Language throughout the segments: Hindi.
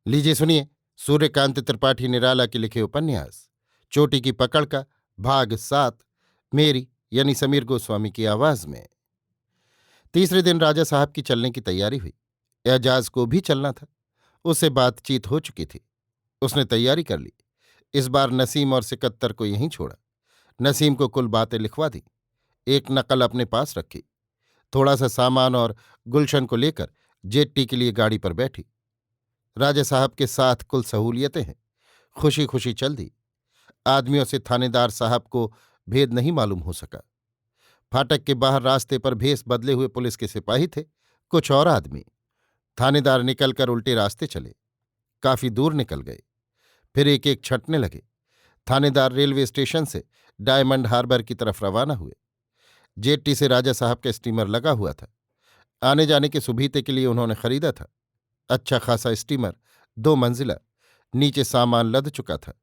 लीजिए सुनिए। सूर्यकांत त्रिपाठी निराला के लिखे उपन्यास चोटी की पकड़ का भाग 7 मेरी यानी समीर गोस्वामी की आवाज में। तीसरे दिन राजा साहब की चलने की तैयारी हुई। एजाज को भी चलना था। उससे बातचीत हो चुकी थी। उसने तैयारी कर ली। इस बार नसीम और सिकत्तर को यहीं छोड़ा। नसीम को कुल बातें लिखवा दी। एक नकल अपने पास रखी। थोड़ा सा सामान और गुलशन को लेकर जेट्टी के लिए गाड़ी पर बैठी। राजा साहब के साथ कुल सहूलियतें हैं। खुशी खुशी चल दी। आदमियों से थानेदार साहब को भेद नहीं मालूम हो सका। फाटक के बाहर रास्ते पर भेस बदले हुए पुलिस के सिपाही थे, कुछ और आदमी। थानेदार निकलकर उल्टे रास्ते चले। काफी दूर निकल गए। फिर एक एक छंटने लगे। थानेदार रेलवे स्टेशन से डायमंड हार्बर की तरफ रवाना हुए। जेट्टी से राजा साहब का स्टीमर लगा हुआ था। आने जाने के सुबीते के लिए उन्होंने खरीदा था। अच्छा खासा स्टीमर, 2 मंजिला। नीचे सामान लद चुका था।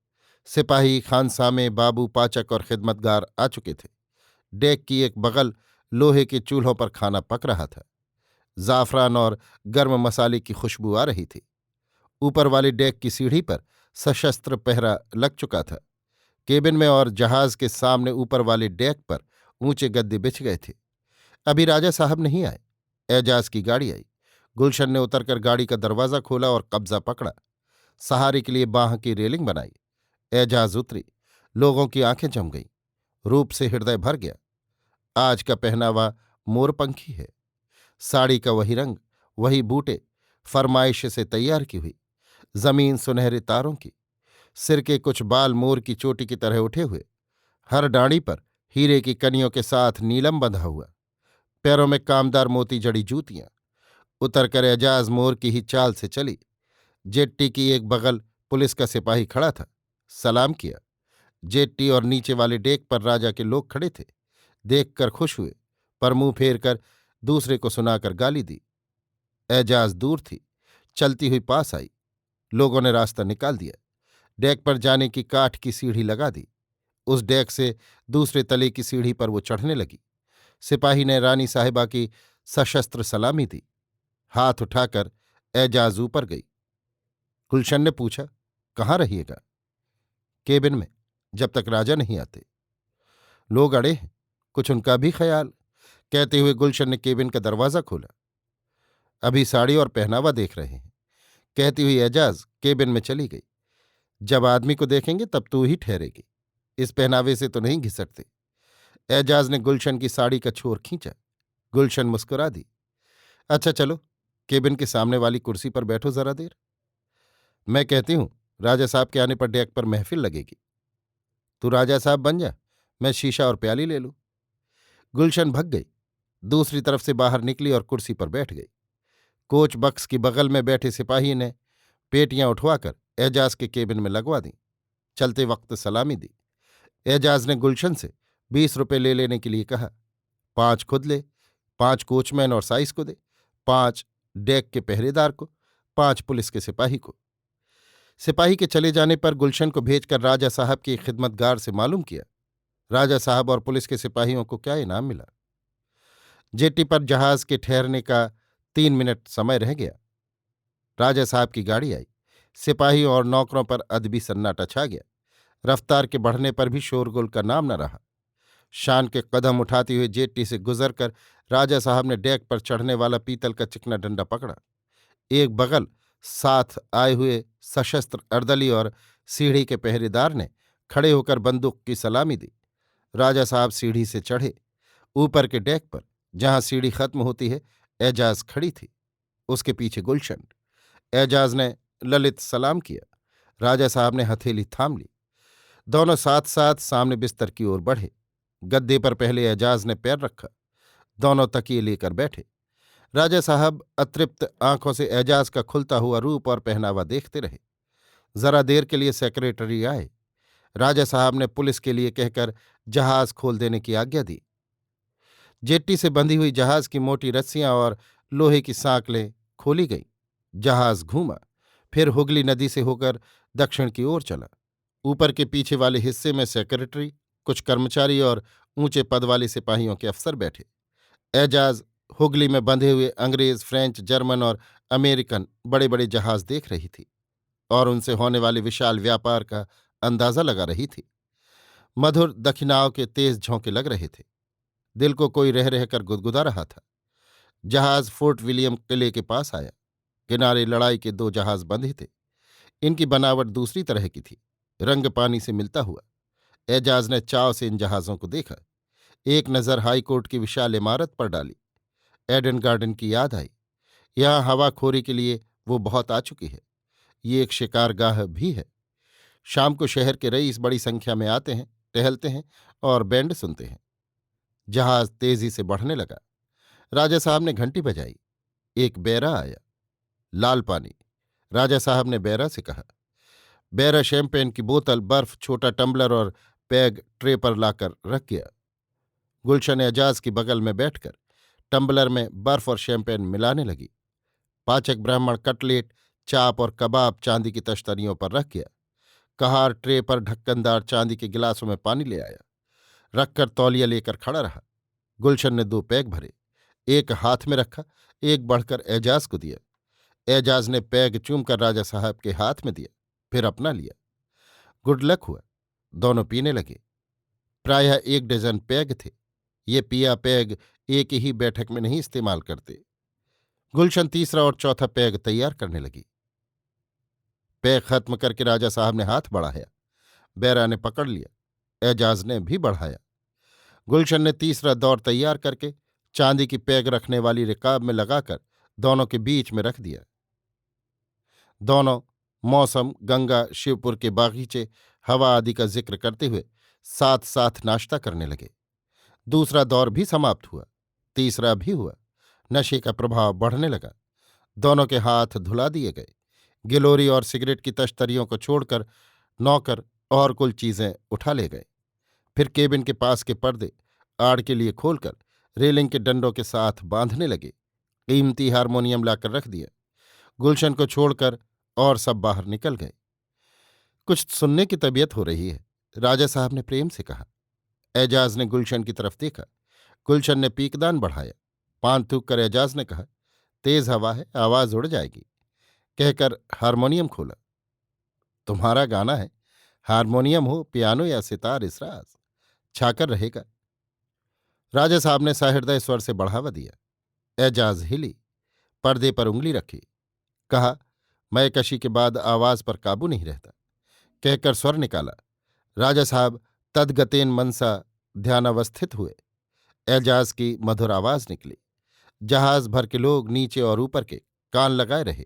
सिपाही, खानसामे, बाबू, पाचक और खिदमतगार आ चुके थे। डेक की एक बगल लोहे के चूल्हों पर खाना पक रहा था। जाफरान और गर्म मसाले की खुशबू आ रही थी। ऊपर वाली डेक की सीढ़ी पर सशस्त्र पहरा लग चुका था। केबिन में और जहाज के सामने ऊपर वाले डेक पर ऊंचे गद्दे बिछ गए थे। अभी राजा साहब नहीं आए। एजाज की गाड़ी आई। गुलशन ने उतरकर गाड़ी का दरवाज़ा खोला और कब्जा पकड़ा। सहारे के लिए बांह की रेलिंग बनाई। एजाज उतरी। लोगों की आंखें जम गईं। रूप से हृदय भर गया। आज का पहनावा मोरपंखी है। साड़ी का वही रंग, वही बूटे, फरमाइश से तैयार की हुई। जमीन सुनहरे तारों की। सिर के कुछ बाल मोर की चोटी की तरह उठे हुए। हर डांडी पर हीरे की कनियों के साथ नीलम बंधा हुआ। पैरों में कामदार मोती जड़ी जूतियां। उतरकर एजाज मोर की ही चाल से चली। जेट्टी की एक बगल पुलिस का सिपाही खड़ा था। सलाम किया। जेट्टी और नीचे वाले डेक पर राजा के लोग खड़े थे। देखकर खुश हुए, पर मुंह फेर कर दूसरे को सुनाकर गाली दी। एजाज दूर थी। चलती हुई पास आई। लोगों ने रास्ता निकाल दिया। डेक पर जाने की काठ की सीढ़ी लगा दी। उस डेक से दूसरे तले की सीढ़ी पर वो चढ़ने लगी। सिपाही ने रानी साहिबा की सशस्त्र सलामी दी। हाथ उठाकर एजाज ऊपर गई। गुलशन ने पूछा, कहाँ रहिएगा? केबिन में, जब तक राजा नहीं आते। लोग अड़े हैं, कुछ उनका भी ख्याल, कहते हुए गुलशन ने केबिन का दरवाज़ा खोला। अभी साड़ी और पहनावा देख रहे हैं, कहती हुई एजाज केबिन में चली गई। जब आदमी को देखेंगे तब तू ही ठहरेगी, इस पहनावे से तो नहीं घिसटते। एजाज ने गुलशन की साड़ी का छोर खींचा। गुलशन मुस्कुरा दी। अच्छा चलो, केबिन के सामने वाली कुर्सी पर बैठो जरा देर। मैं कहती हूं, राजा साहब के आने पर डेक पर महफिल लगेगी। तू राजा साहब बन जा, मैं शीशा और प्याली ले लूं। गुलशन भग गई। दूसरी तरफ से बाहर निकली और कुर्सी पर बैठ गई। कोच बक्स की बगल में बैठे सिपाही ने पेटियां उठवाकर एजाज के केबिन में लगवा दी। चलते वक्त सलामी दी। एजाज ने गुलशन से 20 रुपये ले लेने के लिए कहा। 5 खुद ले, 5 कोचमैन और साइस को दे, 5 डेक के पहरेदार को, 5 पुलिस के सिपाही को। सिपाही के चले जाने पर गुलशन को भेजकर राजा साहब के एक खिदमतगार से मालूम किया राजा साहब और पुलिस के सिपाहियों को क्या इनाम मिला। जेटी पर जहाज के ठहरने का 3 मिनट समय रह गया। राजा साहब की गाड़ी आई। सिपाहियों और नौकरों पर अदबी सन्नाटा छा गया। रफ्तार के बढ़ने पर भी शोरगुल का नाम न रहा। शान के कदम उठाते हुए जेट्टी से गुजरकर राजा साहब ने डेक पर चढ़ने वाला पीतल का चिकना डंडा पकड़ा। एक बगल साथ आए हुए सशस्त्र अर्दली और सीढ़ी के पहरेदार ने खड़े होकर बंदूक की सलामी दी। राजा साहब सीढ़ी से चढ़े। ऊपर के डेक पर, जहां सीढ़ी खत्म होती है, एजाज खड़ी थी। उसके पीछे गुलशन। एजाज ने ललित सलाम किया। राजा साहब ने हथेली थाम ली। दोनों साथ साथ सामने बिस्तर की ओर बढ़े। गद्दे पर पहले एजाज ने पैर रखा। दोनों तकिए लेकर बैठे। राजा साहब अतृप्त आंखों से एजाज का खुलता हुआ रूप और पहनावा देखते रहे। जरा देर के लिए सेक्रेटरी आए। राजा साहब ने पुलिस के लिए कहकर जहाज खोल देने की आज्ञा दी। जेट्टी से बंधी हुई जहाज की मोटी रस्सियां और लोहे की सांकलें खोली गईं। जहाज घूमा, फिर हुगली नदी से होकर दक्षिण की ओर चला। ऊपर के पीछे वाले हिस्से में सेक्रेटरी, कुछ कर्मचारी और ऊंचे पद वाले सिपाहियों के अफसर बैठे। एजाज हुगली में बंधे हुए अंग्रेज, फ्रेंच, जर्मन और अमेरिकन बड़े बड़े जहाज देख रही थी। और उनसे होने वाले विशाल व्यापार का अंदाजा लगा रही थी। मधुर दखिनाव के तेज झोंके लग रहे थे। दिल को कोई रह रहकर गुदगुदा रहा था। जहाज फोर्ट विलियम किले के पास आया। किनारे लड़ाई के दो जहाज बंधे थे। इनकी बनावट दूसरी तरह की थी, रंग पानी से मिलता हुआ। एजाज ने चाव से इन जहाजों को देखा। एक नज़र हाईकोर्ट की विशाल इमारत पर डाली। एडन गार्डन की याद आई। यहां हवाखोरी के लिए वो बहुत आ चुकी है। ये एक शिकारगाह भी है। शाम को शहर के रईस बड़ी संख्या में आते हैं, टहलते हैं और बैंड सुनते हैं। जहाज तेजी से बढ़ने लगा। राजा साहब ने घंटी बजाई। एक बैरा आया। लाल पानी। राजा साहब ने बैरा से कहा। बैरा शैंपेन की बोतल, बर्फ, छोटा टम्बलर और पैग ट्रे पर लाकर रख गया। गुलशन एजाज की बगल में बैठकर टम्बलर में बर्फ और शैंपेन मिलाने लगी। पाचक ब्राह्मण कटलेट, चाप और कबाब चांदी की तश्तरियों पर रख गया। कहार ट्रे पर ढक्कनदार चांदी के गिलासों में पानी ले आया। रखकर तौलिया लेकर खड़ा रहा। गुलशन ने 2 पैग भरे। एक हाथ में रखा, एक बढ़कर एजाज को दिया। एजाज ने पैग चूमकर राजा साहब के हाथ में दिया, फिर अपना लिया। गुड लक हुआ। दोनों पीने लगे। प्रायः 1 डजन पैग थे। ये पिया पैग एक ही बैठक में नहीं इस्तेमाल करते। गुलशन तीसरा और चौथा पैग तैयार करने लगी। पैग खत्म करके राजा साहब ने हाथ बढ़ाया। बैरा ने पकड़ लिया। एजाज ने भी बढ़ाया। गुलशन ने तीसरा दौर तैयार करके चांदी की पैग रखने वाली रिकाब में लगाकर दोनों के बीच में रख दिया। दोनों मौसम, गंगा, शिवपुर के बागीचे, हवा आदि का जिक्र करते हुए साथ साथ नाश्ता करने लगे। दूसरा दौर भी समाप्त हुआ। तीसरा भी हुआ। नशे का प्रभाव बढ़ने लगा। दोनों के हाथ धुला दिए गए। गिलोरी और सिगरेट की तश्तरियों को छोड़कर नौकर और कुल चीजें उठा ले गए। फिर केबिन के पास के पर्दे आड़ के लिए खोलकर रेलिंग के डंडों के साथ बांधने लगे। कीमती हारमोनियम लाकर रख दिया। गुलशन को छोड़कर और सब बाहर निकल गए। कुछ सुनने की तबीयत हो रही है, राजा साहब ने प्रेम से कहा। एजाज ने गुलशन की तरफ देखा। गुलशन ने पीकदान बढ़ाया। पान थूक कर एजाज ने कहा, तेज हवा है, आवाज उड़ जाएगी। कहकर हारमोनियम खोला। तुम्हारा गाना है। हारमोनियम हो, पियानो या सितार, इसराज छाकर रहेगा। राजा साहब ने सहृदय स्वर से बढ़ावा दिया। एजाज हिली, पर्दे पर उंगली रखी। कहा, मैं कशी के बाद आवाज पर काबू नहीं रहता। कहकर स्वर निकाला। राजा साहब तदगतेन मनसा ध्यानावस्थित हुए। एजाज की मधुर आवाज निकली। जहाज भर के लोग नीचे और ऊपर के कान लगाए रहे।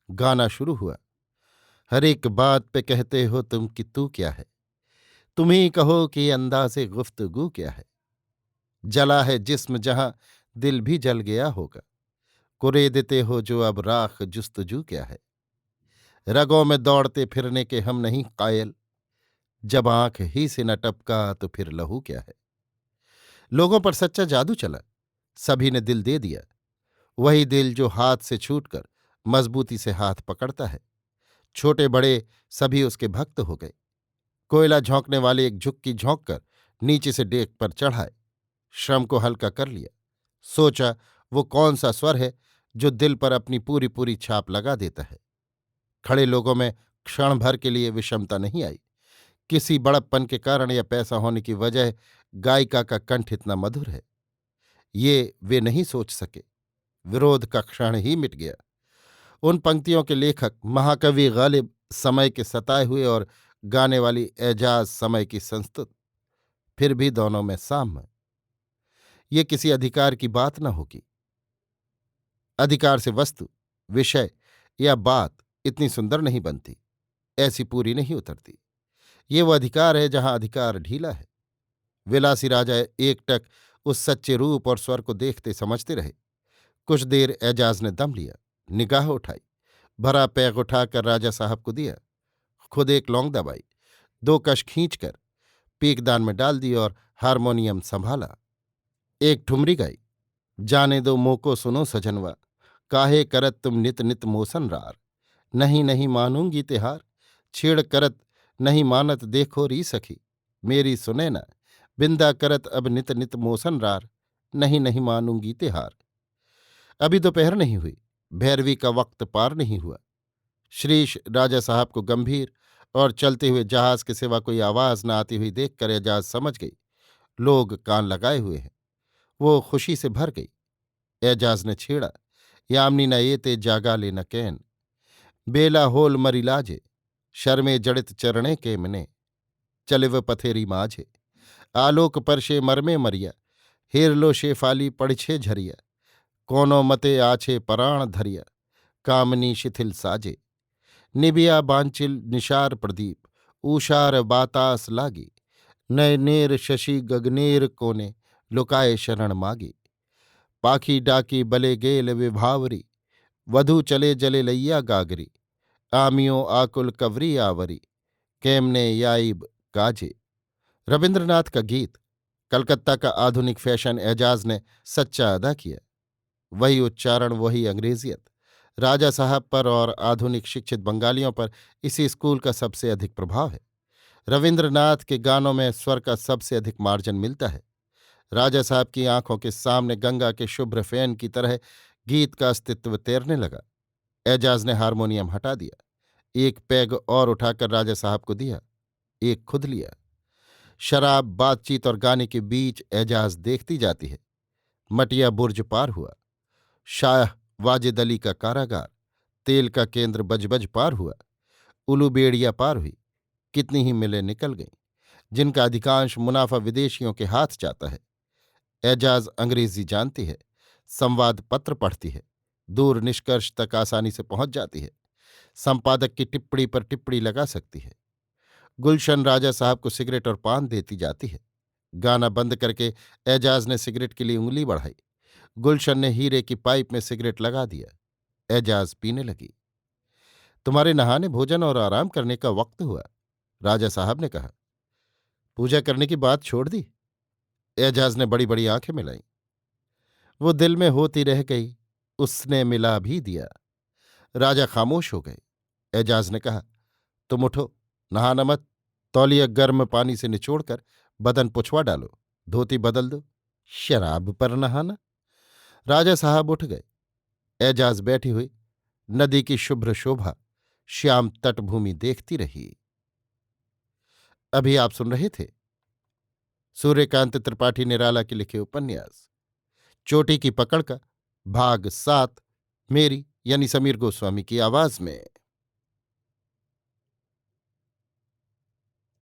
गाना शुरू हुआ। हर एक बात पे कहते हो तुम कि तू क्या है। तुम ही कहो कि अंदाज़े गुफ्तगू क्या है। जला है जिस्म जहां दिल भी जल गया होगा। कुरेदते हो जो अब राख जुस्तजू क्या है। रगों में दौड़ते फिरने के हम नहीं कायल। जब आंख ही से न टपका तो फिर लहू क्या है। लोगों पर सच्चा जादू चला। सभी ने दिल दे दिया। वही दिल जो हाथ से छूटकर मजबूती से हाथ पकड़ता है। छोटे बड़े सभी उसके भक्त हो गए। कोयला झोंकने वाले एक झुक्की झोंक कर नीचे से डेक पर चढ़ाए। श्रम को हल्का कर लिया। सोचा, वो कौन सा स्वर है जो दिल पर अपनी पूरी पूरी छाप लगा देता है। खड़े लोगों में क्षण भर के लिए विषमता नहीं आई। किसी बड़प्पन के कारण या पैसा होने की वजह गायिका का कंठ इतना मधुर है, ये वे नहीं सोच सके। विरोध का क्षण ही मिट गया। उन पंक्तियों के लेखक महाकवि गालिब समय के सताए हुए और गाने वाली एजाज समय की संस्तुत। फिर भी दोनों में साम्य। ये किसी अधिकार की बात न होगी। अधिकार से वस्तु, विषय या बात इतनी सुंदर नहीं बनती, ऐसी पूरी नहीं उतरती। ये वो अधिकार है जहां अधिकार ढीला है। विलासी राजा एकटक उस सच्चे रूप और स्वर को देखते समझते रहे। कुछ देर एजाज ने दम लिया, निगाह उठाई, भरा पैग उठाकर राजा साहब को दिया। खुद एक लौंग दबाई, 2 कश खींचकर पीकदान में डाल दी और हारमोनियम संभाला। एक ठुमरी गाई। जाने दो मोको सुनो सजनवा, काहे करत तुम नित नित मोसन रार। नहीं नहीं मानूंगी तिहार, छेड़ करत नहीं मानत देखो री सखी। मेरी सुने न, बिंदा करत अब नित नित मोसन रार। नहीं नहीं मानूंगी तिहार। अभी दोपहर नहीं हुई, भैरवी का वक्त पार नहीं हुआ। श्रीश राजा साहब को गंभीर और चलते हुए जहाज के सिवा कोई आवाज न आती हुई देखकर एजाज समझ गई लोग कान लगाए हुए हैं। वो खुशी से भर गई। एजाज ने छेड़ा, यामिनी न एते जागा ले न कैन, बेला होल मरी लाजे, शर्मे जड़ित चरणे के मने, चले व पथेरी माझे, आलोक परशे मरमे मरिया, हेरलो शेफाली पड़छे झरिया, कोनो मते आछे पराण धरिया, कामनी शिथिल साजे, निबिया बांचिल निशार प्रदीप, ऊषार बातास लागी, नयनेर शशि गगनेर कोने, लुकाए शरण मागी, पाखी डाकी बले गेल विभावरी, वधु चले जले लैया गागरी, आमियों आकुल कवरी आवरी, केमने याइब काजे। रविन्द्रनाथ का गीत, कलकत्ता का आधुनिक फैशन एजाज ने सच्चा अदा किया। वही उच्चारण, वही अंग्रेजियत। राजा साहब पर और आधुनिक शिक्षित बंगालियों पर इसी स्कूल का सबसे अधिक प्रभाव है। रविन्द्रनाथ के गानों में स्वर का सबसे अधिक मार्जन मिलता है। राजा साहब की आंखों के सामने गंगा के शुभ्र फैन की तरह गीत का अस्तित्व तैरने लगा। एजाज ने हारमोनियम हटा दिया, एक पैग और उठाकर राजा साहब को दिया, एक खुद लिया। शराब, बातचीत और गाने के बीच एजाज देखती जाती है। मटिया बुर्ज पार हुआ, शाह वाजिद अली का कारागार, तेल का केंद्र बजबज पार हुआ, उलूबेड़िया पार हुई। कितनी ही मिलें निकल गईं, जिनका अधिकांश मुनाफा विदेशियों के हाथ जाता है। एजाज अंग्रेजी जानती है, संवाद पत्र पढ़ती है, दूर निष्कर्ष तक आसानी से पहुंच जाती है, संपादक की टिप्पणी पर टिप्पणी लगा सकती है। गुलशन राजा साहब को सिगरेट और पान देती जाती है। गाना बंद करके एजाज ने सिगरेट के लिए उंगली बढ़ाई। गुलशन ने हीरे की पाइप में सिगरेट लगा दिया। एजाज पीने लगी। तुम्हारे नहाने, भोजन और आराम करने का वक्त हुआ, राजा साहब ने कहा। पूजा करने की बात छोड़ दी? एजाज ने बड़ी बड़ी आंखें मिलाईं। वो दिल में होती रह गई, उसने मिला भी दिया। राजा खामोश हो गए। एजाज ने कहा, तुम उठो, नहाना मत, तौलिया गर्म पानी से निचोड़कर बदन पुछवा डालो, धोती बदल दो। शराब पर नहाना? राजा साहब उठ गए। एजाज बैठी हुई नदी की शुभ्र शोभा, श्याम तटभूमि देखती रही। अभी आप सुन रहे थे सूर्यकांत त्रिपाठी निराला के लिखे उपन्यास चोटी की पकड़ का भाग 7, मेरी यानी समीर गोस्वामी की आवाज में।